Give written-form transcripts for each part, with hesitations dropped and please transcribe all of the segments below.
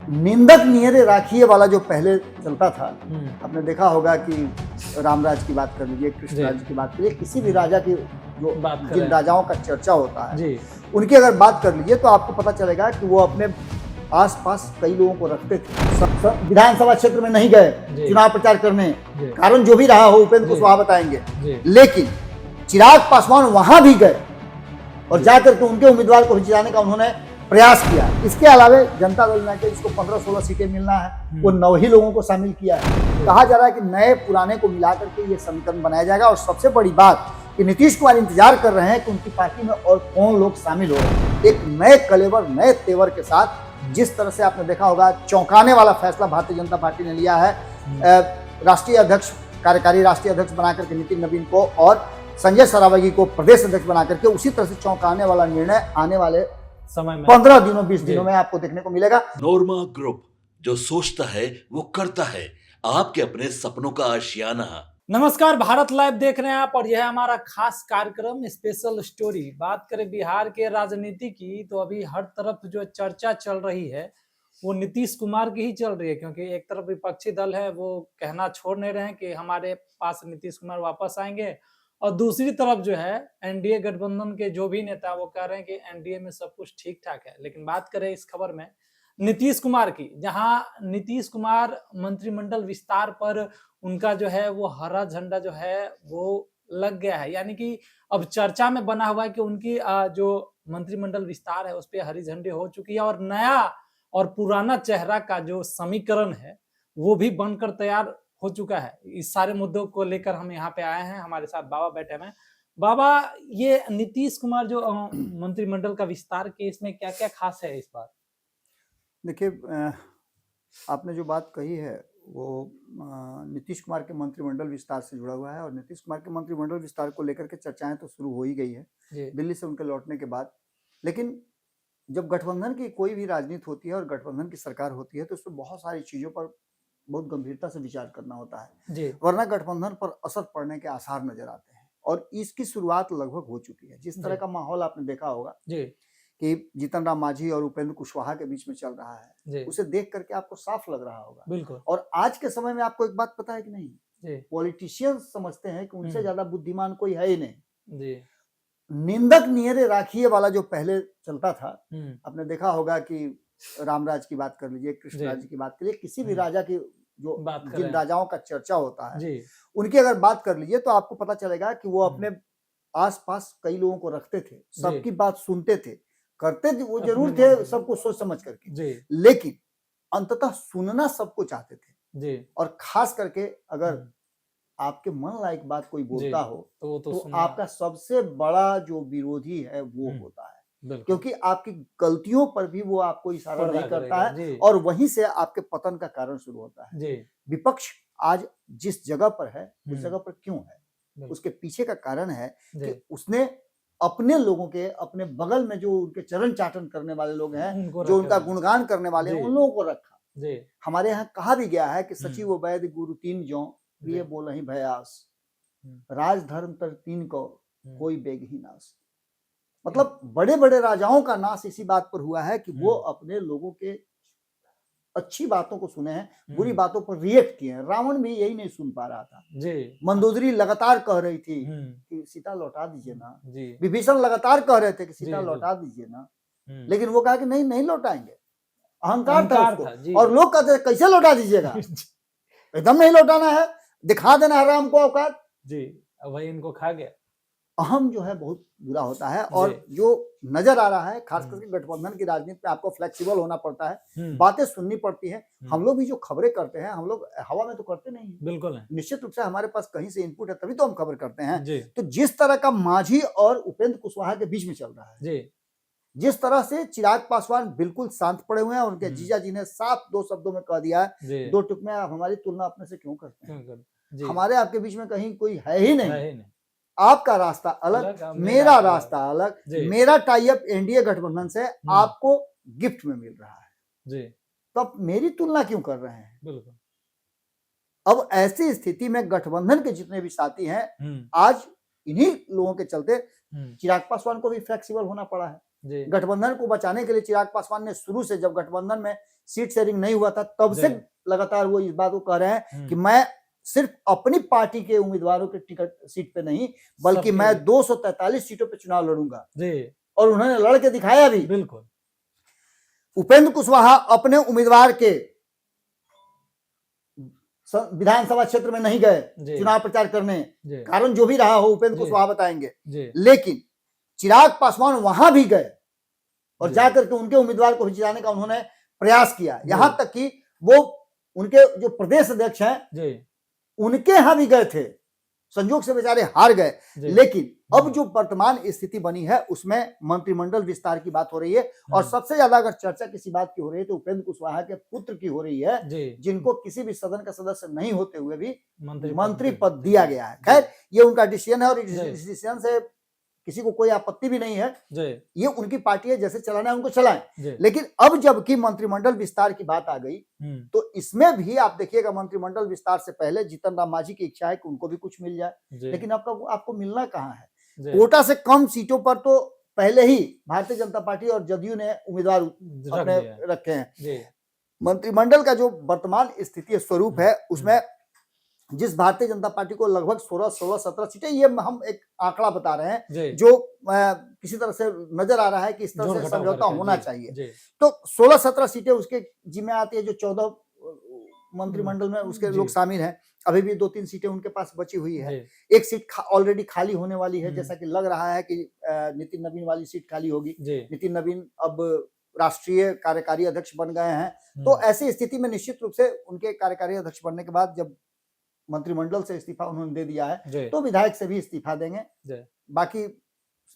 निंदक नियरे राखिए वाला जो पहले चलता था, आपने देखा होगा कि रामराज की बात कर लीजिए, कृष्णराज की बात करिए, किसी भी राजा की जो जिन राजाओं का चर्चा होता है उनकी अगर बात कर लीजिए तो आपको पता चलेगा कि वो अपने आसपास कई लोगों को रखते थे। विधानसभा क्षेत्र में नहीं गए चुनाव प्रचार करने, कारण जो भी रहा हो उपेंद्र कुशवाहा बताएंगे, लेकिन चिराग पासवान वहां भी गए और जाकर के उनके उम्मीदवार को जिताने का उन्होंने प्रयास किया। इसके अलावा जनता दल यूनाइटेड जिसको 15-16 सीटें मिलना है वो 9 ही लोगों को शामिल किया है। कहा जा रहा है कि नए पुराने को मिलाकर के ये समीकरण बनाया जाएगा। और सबसे बड़ी बात कि नीतीश कुमार इंतजार कर रहे हैं कि उनकी पार्टी में और कौन लोग शामिल हो रहे हैं। एक नए कलेवर, नए तेवर के साथ जिस तरह से आपने देखा होगा चौंकाने वाला फैसला भारतीय जनता पार्टी ने लिया है, राष्ट्रीय अध्यक्ष, कार्यकारी राष्ट्रीय अध्यक्ष बनाकर के नितिन नवीन को और संजय सरावगी को प्रदेश अध्यक्ष बनाकर के, उसी तरह से चौंकाने वाला निर्णय आने वाले समय में 15 दिनों 20 दिनों में आपको देखने को मिलेगा। नोरमा ग्रुप, जो सोचता है वो करता है, आपके अपने सपनों का आशियाना। नमस्कार, भारत लाइव देख रहे हैं आप और यह है हमारा खास कार्यक्रम स्पेशल स्टोरी। बात करें बिहार के राजनीति की तो अभी हर तरफ जो चर्चा चल रही है वो नीतीश कुमार की ही चल रही है, क्योंकि एक तरफ विपक्षी दल है वो कहना छोड़ नहीं रहे हैं कि हमारे पास नीतीश कुमार वापस आएंगे, और दूसरी तरफ जो है एनडीए गठबंधन के जो भी नेता वो कह रहे हैं कि एनडीए में सब कुछ ठीक ठाक है। लेकिन बात करें इस खबर में नीतीश कुमार की, जहां नीतीश कुमार मंत्रिमंडल विस्तार पर उनका जो है वो हरा झंडा जो है वो लग गया है, यानी कि अब चर्चा में बना हुआ है कि उनकी जो मंत्रिमंडल विस्तार है उस पर हरी झंडी हो चुकी है और नया और पुराना चेहरा का जो समीकरण है वो भी बनकर तैयार हो चुका है। इस सारे मुद्दों को लेकर हम यहाँ पे आए हैं, हमारे साथ बाबा बैठे हुए हैं। बाबा, ये नीतीश कुमार जो मंत्रिमंडल का विस्तार के इसमें क्या क्या खास है इस बार? देखिए, आपने जो बात कही है वो नीतीश कुमार के मंत्रिमंडल विस्तार से जुड़ा हुआ है और नीतीश कुमार के मंत्रिमंडल विस्तार को लेकर के चर्चाएं तो शुरू हो ही गई है दिल्ली से उनके लौटने के बाद। लेकिन जब गठबंधन की कोई भी राजनीति होती है और गठबंधन की सरकार होती है तो उसमें बहुत सारी चीजों पर बहुत गंभीरता से विचार करना होता है, वरना गठबंधन पर असर पड़ने के आसार नजर आते हैं। और इसकी शुरुआत लगभग हो चुकी है। जिस तरह का माहौल आपने देखा होगा कि जीतन राम मांझी और उपेंद्र कुशवाहा के बीच में चल रहा है, उसे देख करके आपको साफ लग रहा होगा। बिल्कुल। और आज के समय में आपको एक बात पता है कि नहीं, पॉलिटिशियंस समझते हैं कि उनसे ज्यादा बुद्धिमान कोई है ही नहीं। निंदक नियरे राखिए वाला जो पहले चलता था, आपने देखा होगा कि रामराज की बात कर लीजिए, कृष्णराज की बात करिए, किसी भी राजा की जो जिन राजाओं का चर्चा होता है उनकी अगर बात कर लीजिए तो आपको पता चलेगा कि वो अपने आसपास कई लोगों को रखते थे, सबकी बात सुनते थे, करते थे वो जरूर थे सबको सोच समझ करके, लेकिन अंततः सुनना सबको चाहते थे। और खास करके अगर आपके मन लायक बात कोई बोलता हो तो आपका सबसे बड़ा जो विरोधी है वो होता है, क्योंकि आपकी गलतियों पर भी वो आपको इशारा नहीं करता है और वहीं से आपके पतन का कारण शुरू होता है। विपक्ष आज जिस जगह पर है उस जगह पर क्यों है, उसके पीछे का कारण है कि उसने अपने लोगों के, अपने बगल में जो उनके चरण चाटन करने वाले लोग हैं, जो उनका गुणगान करने वाले हैं, उन लोगों को रखा। हमारे यहाँ कहा भी गया है कि सचिव वैद्य गुरु तीन जो प्रिय बोल ही भयास, राज धर्म तर तीन को कोई बेग ही नाश। मतलब बड़े बड़े राजाओं का नाश इसी बात पर हुआ है कि वो अपने लोगों के अच्छी बातों को सुने हैं, बुरी बातों पर रिएक्ट किए हैं। रावण भी यही नहीं सुन पा रहा था। मंदोदरी लगातार कह रही थी कि सीता लौटा दीजिए ना, विभीषण लगातार कह रहे थे कि सीता लौटा दीजिए ना, लेकिन वो कहा कि नहीं नहीं लौटाएंगे। अहंकार था उसको। और लोग कहते कैसे लौटा दीजिएगा, एकदम नहीं लौटाना है, दिखा देना है राम को औकात। वही इनको खा गया। अहम जो है बहुत बुरा होता है और जो नजर आ रहा है खास करके गठबंधन की राजनीति में आपको फ्लेक्सिबल होना पड़ता है, बातें सुननी पड़ती है। हम लोग भी जो खबरें करते हैं हम लोग हवा में तो करते नहीं, बिल्कुल निश्चित रूप से हमारे पास कहीं से इनपुट है तभी तो हम खबर करते हैं। तो जिस तरह का मांझी और उपेंद्र कुशवाहा के बीच में चल रहा है, जिस तरह से चिराग पासवान बिल्कुल शांत पड़े हुए हैं, उनके जीजा जी ने साफ 2 शब्दों में कह दिया है, 2 टुक में आप हमारी तुलना अपने से क्यों करते हैं, हमारे आपके बीच में कहीं कोई है ही नहीं, आपका रास्ता अलग, मेरा रास्ता अलग, मेरा टाई अप एनडीए गठबंधन से आपको गिफ्ट में मिल रहा है, तो आप मेरी तुलना क्यों कर रहे हैं। बिल्कुल। अब ऐसी स्थिति में गठबंधन के जितने भी साथी हैं, आज इन्हीं लोगों के चलते चिराग पासवान को भी फ्लेक्सिबल होना पड़ा है। गठबंधन को बचाने के लिए चिराग पासवान ने शुरू से, जब गठबंधन में सीट शेयरिंग नहीं हुआ था तब से लगातार वो इस बात को कह रहे हैं कि मैं सिर्फ अपनी पार्टी के उम्मीदवारों के टिकट सीट पे नहीं बल्कि मैं 243 सीटों पे चुनाव लड़ूंगा और उन्होंने लड़ के दिखाया भी। बिल्कुल। उपेंद्र कुशवाहा अपने उम्मीदवार के विधानसभा क्षेत्र में नहीं गए चुनाव प्रचार करने, कारण जो भी रहा हो उपेंद्र कुशवाहा बताएंगे, लेकिन चिराग पासवान वहां भी गए और जाकर के उनके उम्मीदवार को जिताने का उन्होंने प्रयास किया। यहां तक कि वो उनके जो प्रदेश अध्यक्ष हैं उनके यहां भी गए थे, संयोग से बेचारे हार गए। लेकिन अब जो वर्तमान स्थिति बनी है उसमें मंत्रिमंडल विस्तार की बात हो रही है और सबसे ज्यादा अगर चर्चा किसी बात की हो रही है तो उपेंद्र कुशवाहा के पुत्र की हो रही है, जिनको किसी भी सदन का सदस्य नहीं होते हुए भी मंत्री पद दिया गया है। खैर ये उनका डिसीजन है और इस डिसीजन से किसी को कोई आपत्ति भी नहीं है, ये उनकी पार्टी है, जैसे चलाना है उनको चलाएं। लेकिन अब जबकि मंत्रिमंडल विस्तार की बात आ गई तो इसमें भी आप देखिएगा मंत्रिमंडल विस्तार से पहले जीतन राम मांझी की इच्छा है कि उनको भी कुछ मिल जाए, लेकिन आपको मिलना कहाँ है? कोटा से कम सीटों पर तो पहले ही भारतीय जनता पार्टी और जदयू ने उम्मीदवार अपने रखे हैं। मंत्रिमंडल का जो वर्तमान स्थिति स्वरूप है उसमें जिस भारतीय जनता पार्टी को लगभग 16-17 सीटें, ये हम एक आंकड़ा बता रहे हैं जो किसी तरह से नजर आ रहा है कि इस तरह से समझौता होना चाहिए, तो 16-17 सीटें उसके जिम्मे आती है। जो 14 मंत्रिमंडल में उसके लोग शामिल हैं, अभी भी 2-3 सीटें उनके पास बची हुई है। एक सीट ऑलरेडी खाली होने वाली है, जैसा कि लग रहा है कि नितिन नवीन वाली सीट खाली होगी। नितिन नवीन अब राष्ट्रीय कार्यकारी अध्यक्ष बन गए हैं, तो ऐसी स्थिति में निश्चित रूप से उनके कार्यकारी अध्यक्ष बनने के बाद जब मंत्रिमंडल से इस्तीफा उन्होंने दे दिया है तो विधायक से भी इस्तीफा देंगे, बाकी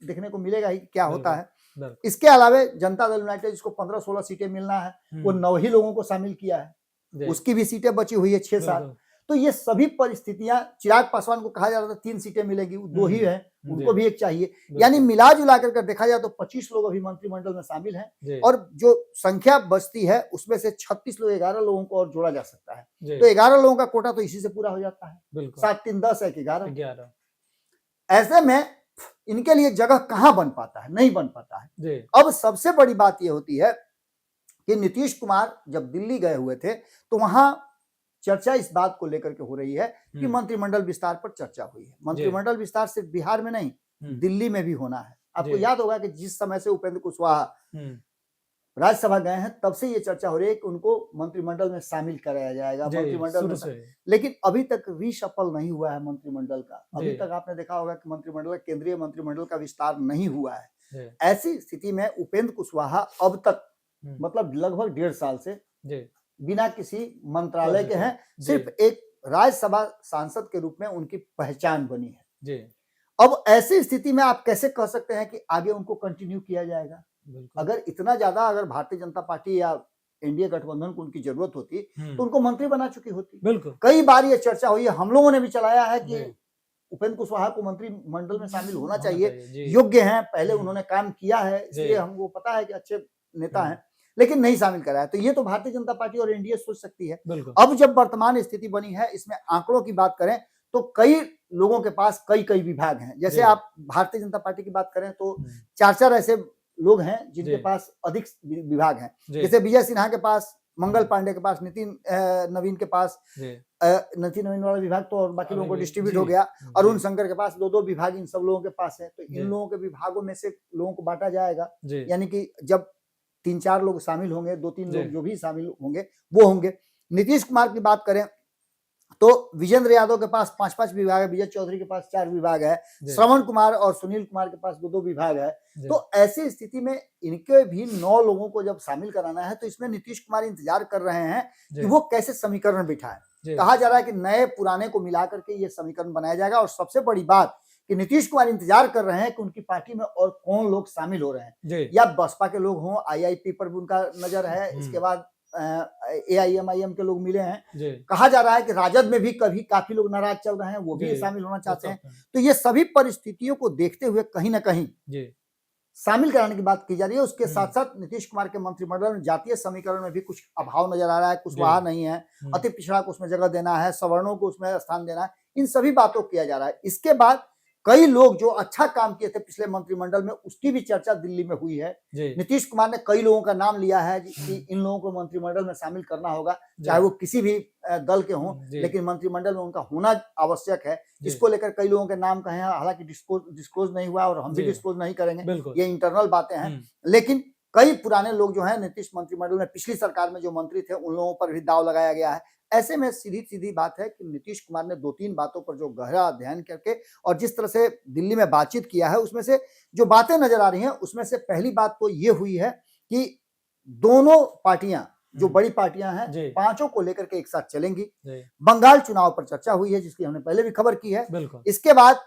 देखने को मिलेगा ही क्या होता है। इसके अलावा जनता दल यूनाइटेड जिसको 15-16 सीटें मिलना है वो 9 ही लोगों को शामिल किया है, उसकी भी सीटें बची हुई है 6-7। तो ये सभी परिस्थितियां, चिराग पासवान को कहा जा रहा था 3 सीटें मिलेगी, 2 ही है, उनको भी एक चाहिए, यानी मिला जुला कर देखा जाए तो 25 लोग अभी मंत्रिमंडल में शामिल हैं और जो संख्या बचती है उसमें से 36 लोग 11 लोगों को और जोड़ा जा सकता है, तो 11 लोगों का कोटा तो इसी से पूरा हो जाता है। 7-3-10 है कि 11। ऐसे में इनके लिए जगह कहां बन पाता है? नहीं बन पाता है। अब सबसे बड़ी बात यह होती है कि नीतीश कुमार जब दिल्ली गए हुए थे तो वहां चर्चा इस बात को लेकर के हो रही है कि मंत्रिमंडल विस्तार पर चर्चा हुई है। मंत्रिमंडल विस्तार सिर्फ बिहार में नहीं, दिल्ली में भी होना है। आपको याद होगा कि जिस समय से उपेंद्र कुशवाहा राज्यसभा गए हैं तब से ये चर्चा हो रही है कि उनको मंत्रिमंडल में शामिल कराया जाएगा, मंत्रिमंडल में, लेकिन अभी तक रीशफल नहीं हुआ है मंत्रिमंडल का। अभी तक आपने देखा होगा कि मंत्रिमंडल, केंद्रीय मंत्रिमंडल का विस्तार नहीं हुआ है। ऐसी स्थिति में उपेंद्र कुशवाहा अब तक मतलब लगभग 1.5 साल से बिना किसी मंत्रालय के हैं, सिर्फ एक राज्यसभा सांसद के रूप में उनकी पहचान बनी है। अब ऐसी स्थिति में आप कैसे कह सकते हैं कि आगे उनको कंटिन्यू किया जाएगा? अगर इतना ज्यादा अगर भारतीय जनता पार्टी या एनडीए गठबंधन को उनकी जरूरत होती तो उनको मंत्री बना चुकी होती। कई बार ये चर्चा हुई है, हम लोगों ने भी चलाया है कि उपेंद्र कुशवाहा को मंत्रिमंडल में शामिल होना चाहिए, योग्य हैं, पहले उन्होंने काम किया है, इसलिए हमको पता है कि अच्छे नेता हैं, लेकिन नहीं शामिल कराया। तो ये तो भारतीय जनता पार्टी और एनडीए सोच सकती है। अब जब वर्तमान स्थिति बनी है, इसमें आंकड़ों की बात करें तो कई लोगों के पास कई विभाग हैं। जैसे आप भारतीय जनता पार्टी की बात करें तो 4 ऐसे लोग हैं जिनके पास अधिक विभाग हैं। जैसे विजय सिन्हा के पास, मंगल पांडे के पास, नितिन नवीन के पास, नितिन नवीन वाला विभाग तो और बाकी लोगों को डिस्ट्रीब्यूट हो गया। अरुण शंकर के पास 2 विभाग इन सब लोगों के पास है। तो इन लोगों के विभागों में से लोगों को बांटा जाएगा, यानी कि जब 3-4 लोग शामिल होंगे, 2-3 लोग जो भी शामिल होंगे वो होंगे। नीतीश कुमार की बात करें तो विजेंद्र यादव के पास 5-5 विभाग है, विजय चौधरी के पास 4 विभाग है, श्रवण कुमार और सुनील कुमार के पास 2-2 विभाग है। तो ऐसी स्थिति में इनके भी 9 लोगों को जब शामिल कराना है तो इसमें नीतीश कुमार इंतजार कर रहे हैं कि वो कैसे समीकरण बिठाएं। कहा जा रहा है कि नए पुराने को मिलाकर के ये समीकरण बनाया जाएगा। और सबसे बड़ी बात कि नीतीश कुमार इंतजार कर रहे हैं कि उनकी पार्टी में और कौन लोग शामिल हो रहे हैं, या बसपा के लोग हों, आईआईपी पर भी उनका नजर है, इसके बाद एआईएमआईएम के लोग मिले हैं। कहा जा रहा है कि राजद में भी कभी काफी लोग नाराज चल रहे हैं, वो भी शामिल होना चाहते हैं। तो ये सभी परिस्थितियों को देखते हुए कहीं ना कहीं शामिल कराने की बात की जा रही है। उसके साथ साथ नीतीश कुमार के मंत्रिमंडल में जातीय समीकरण में भी कुछ अभाव नजर आ रहा है, कुशवाहा नहीं है, अति पिछड़ा को उसमें जगह देना है, सवर्णों को उसमें स्थान देना है, इन सभी बातों को किया जा रहा है। इसके बाद कई लोग जो अच्छा काम किए थे पिछले मंत्रिमंडल में, उसकी भी चर्चा दिल्ली में हुई है। नीतीश कुमार ने कई लोगों का नाम लिया है कि इन लोगों को मंत्रिमंडल में शामिल करना होगा, चाहे वो किसी भी दल के हों, लेकिन मंत्रिमंडल में उनका होना आवश्यक है। इसको लेकर कई लोगों के नाम कहे हैं, हालांकि डिस्क्लोज नहीं हुआ और हम भी डिस्क्लोज नहीं करेंगे, ये इंटरनल बातें हैं। लेकिन कई पुराने लोग जो हैं नीतीश मंत्रिमंडल में, पिछली सरकार में जो मंत्री थे, उन लोगों पर भी दाव लगाया गया है। ऐसे में सीधी सीधी बात है कि नीतीश कुमार ने 2-3 बातों पर जो गहरा अध्ययन करके और जिस तरह से दिल्ली में बातचीत किया है, उसमें से जो बातें नजर आ रही हैं, उसमें से पहली बात तो ये हुई है कि दोनों पार्टियां, जो बड़ी पार्टियां हैं, पांचों को लेकर के एक साथ चलेंगी। बंगाल चुनाव पर चर्चा हुई है, जिसकी हमने पहले भी खबर की है। इसके बाद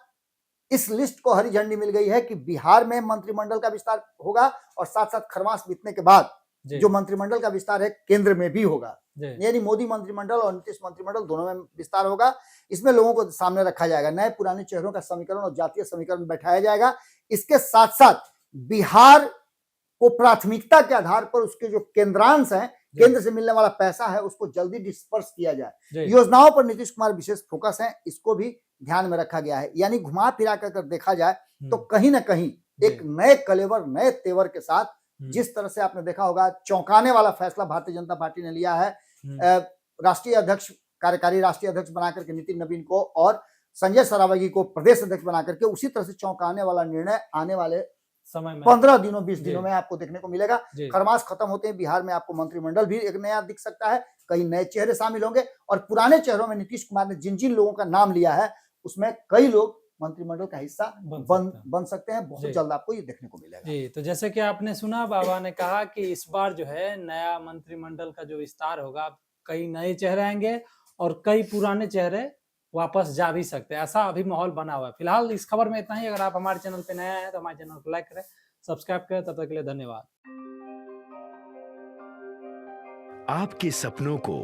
इस लिस्ट को हरी झंडी मिल गई है कि बिहार में मंत्रिमंडल का विस्तार होगा और साथ साथ खरमास बीतने के बाद जो मंत्रिमंडल का विस्तार है केंद्र में भी होगा, यानी मोदी मंत्रिमंडल और नीतीश मंत्रिमंडल दोनों में विस्तार होगा। इसमें लोगों को सामने रखा जाएगा, नए पुराने चेहरों का समीकरण और जातीय समीकरण बैठाया जाएगा। इसके साथ साथ बिहार को प्राथमिकता के आधार पर उसके जो केंद्रांश हैं, केंद्र से मिलने वाला पैसा है, उसको जल्दी डिस्पर्स किया जाए। योजनाओं पर नीतीश कुमार विशेष फोकस है, इसको भी ध्यान में रखा गया है। यानी घुमा फिरा कर देखा जाए तो कहीं ना कहीं एक नए कलेवर, नए तेवर के साथ, जिस तरह से आपने देखा होगा चौंकाने वाला फैसला भारतीय जनता पार्टी ने लिया है, राष्ट्रीय अध्यक्ष, कार्यकारी राष्ट्रीय अध्यक्ष बनाकर के नितिन नवीन को और संजय सरावगी को प्रदेश अध्यक्ष बनाकर के, उसी तरह से चौंकाने वाला निर्णय आने वाले समय में 15 दिनों 20 दिनों में आपको देखने को मिलेगा। खरमास खत्म होते हैं बिहार में आपको मंत्रिमंडल भी एक नया दिख सकता है, कई नए चेहरे शामिल होंगे और पुराने चेहरों में नीतीश कुमार ने जिन जिन लोगों का नाम लिया है, उसमें कई लोग मंत्रिमंडल का हिस्सा बन सकते हैं। बहुत जल्द आपको ये देखने को मिलेगा। जी, तो जैसे कि आपने सुना, बाबा ने कहा कि इस बार जो है नया मंत्रिमंडल का जो विस्तार होगा, कई नए चेहरे आएंगे और कई पुराने चेहरे वापस जा भी सकते हैं, ऐसा अभी माहौल बना हुआ है। फिलहाल इस खबर में इतना ही। अगर आप हमारे चैनल पे नया हैं तो हमारे चैनल को लाइक करें, सब्सक्राइब करें। तब तक के लिए धन्यवाद। आपके सपनों को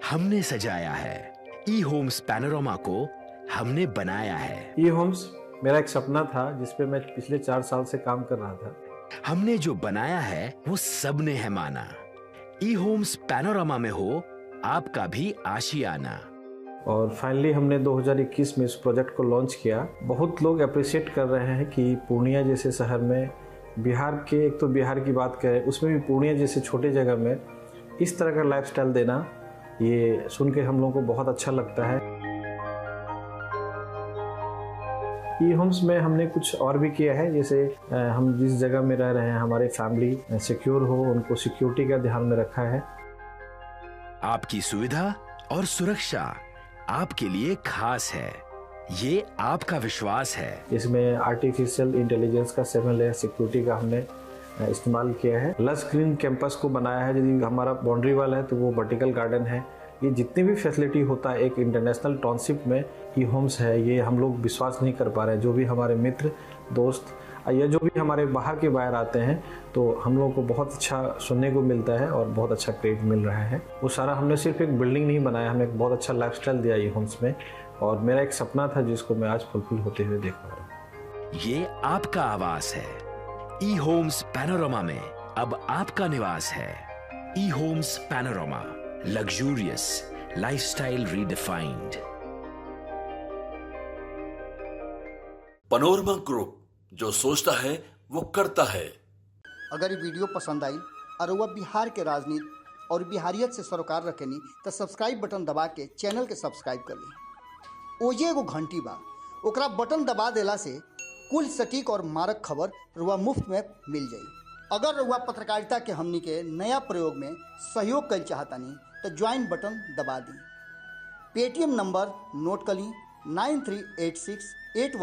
हमने सजाया है, ई होम्स पैनोरामा को हमने बनाया है। ई होम्स मेरा एक सपना था, जिसपे मैं पिछले 4 साल से काम कर रहा था। हमने जो बनाया है वो सबने है माना। ई होम्स पैनोरामा में हो आपका भी आशियाना। और फाइनली हमने 2021 में इस प्रोजेक्ट को लॉन्च किया। बहुत लोग अप्रिशिएट कर रहे हैं कि पूर्णिया जैसे शहर में, बिहार के, एक तो बिहार की बात करें, उसमें भी पूर्णिया जैसे छोटे जगह में इस तरह का लाइफस्टाइल देना, ये सुन के हम लोगों को बहुत अच्छा लगता है। ई होम्स में हमने कुछ और भी किया है, जैसे हम जिस जगह में रह रहे हैं, हमारे फैमिली सिक्योर हो, उनको सिक्योरिटी का ध्यान में रखा है। आपकी सुविधा और सुरक्षा आपके लिए खास है, ये आपका विश्वास है। इसमें आर्टिफिशियल इंटेलिजेंस का 7 लेयर सिक्योरिटी का हमने इस्तेमाल किया है। लस ग्रीन कैंपस को बनाया है। यदि हमारा बाउंड्री वाल है तो वो वर्टिकल गार्डन है। ये जितनी भी फैसिलिटी होता है एक इंटरनेशनल टाउनशिप में, ई होम्स है, ये हम लोग विश्वास नहीं कर पा रहे हैं। जो भी हमारे मित्र, दोस्त या जो भी हमारे बाहर के बाहर आते हैं, तो हम लोगों को बहुत अच्छा सुनने को मिलता है और बहुत अच्छा क्रेडिट मिल रहा है। वो सारा हमने सिर्फ एक बिल्डिंग नहीं बनाया, हमें एक बहुत अच्छा लाइफस्टाइल दिया ई होम्स में, और मेरा एक सपना था जिसको मैं आज फुलफिल होते हुए देख पा रहा हूँ। ये आपका आवास है। ई होम्स पैनोरामा में अब आपका निवास है। E Homes Panorama, luxurious lifestyle redefined. Panorama group, जो सोचता है वो करता है। अगर ये वीडियो पसंद आई और वह बिहार के राजनीति और बिहारियत से सरोकार रखेनी तो सब्सक्राइब बटन दबा के चैनल के सब्सक्राइब कर ली। ओजे एगो घंटी बा, ओकरा बटन दबा देला से कुल सटीक और मारक खबर रुआ मुफ्त में मिल जाई। अगर रुआ पत्रकारिता के हमनी के नया प्रयोग में सहयोग कर चाहतानी तो ज्वाइन बटन दबा दी। पेटीएम नंबर नोट कर ली 938681